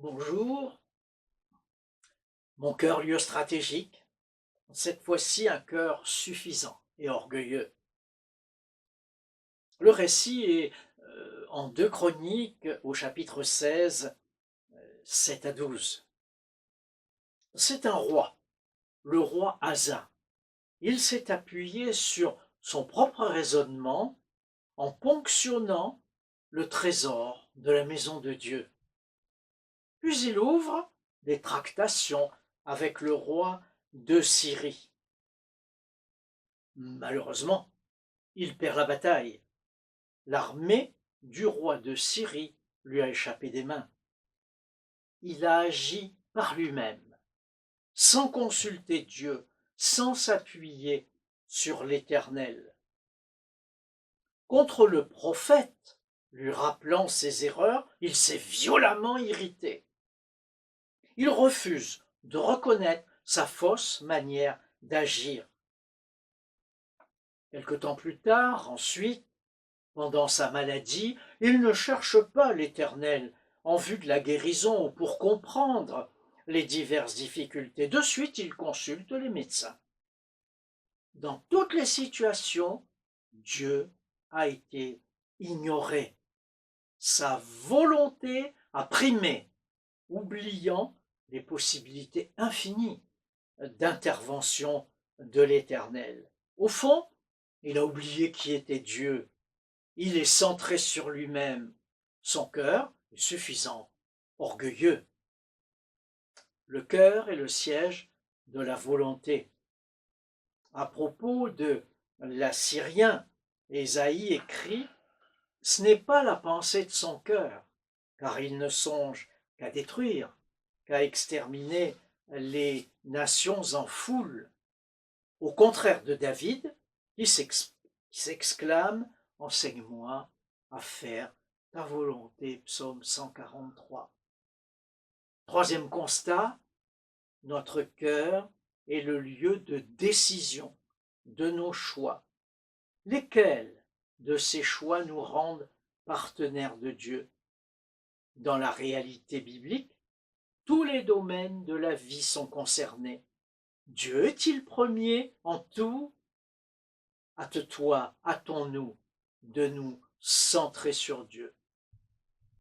Bonjour, mon cœur lieu stratégique, cette fois-ci un cœur suffisant et orgueilleux. Le récit est en 2 Chroniques au chapitre 16, 7 à 12. C'est un roi, le roi Asa. Il s'est appuyé sur son propre raisonnement en ponctionnant le trésor de la maison de Dieu. Puis il ouvre des tractations avec le roi de Syrie. Malheureusement, il perd la bataille. L'armée du roi de Syrie lui a échappé des mains. Il a agi par lui-même, sans consulter Dieu, sans s'appuyer sur l'Éternel. Contre le prophète, lui rappelant ses erreurs, il s'est violemment irrité. Il refuse de reconnaître sa fausse manière d'agir. Quelque temps plus tard, ensuite, pendant sa maladie, il ne cherche pas l'Éternel en vue de la guérison ou pour comprendre les diverses difficultés. De suite, il consulte les médecins. Dans toutes les situations, Dieu a été ignoré. Sa volonté a primé, oubliant les possibilités infinies d'intervention de l'Éternel. Au fond, il a oublié qui était Dieu. Il est centré sur lui-même. Son cœur est suffisant, orgueilleux. Le cœur est le siège de la volonté. À propos de l'Assyrien, Ésaïe écrit: ce n'est pas la pensée de son cœur, car il ne songe qu'à détruire, qu'à exterminer les nations en foule. Au contraire de David, qui s'exclame: enseigne-moi à faire ta volonté, psaume 143. Troisième constat, notre cœur est le lieu de décision de nos choix. Lesquels de ces choix nous rendent partenaires de Dieu? Dans la réalité biblique, tous les domaines de la vie sont concernés. Dieu est-il premier en tout? Hâte-toi, hâtons-nous de nous centrer sur Dieu.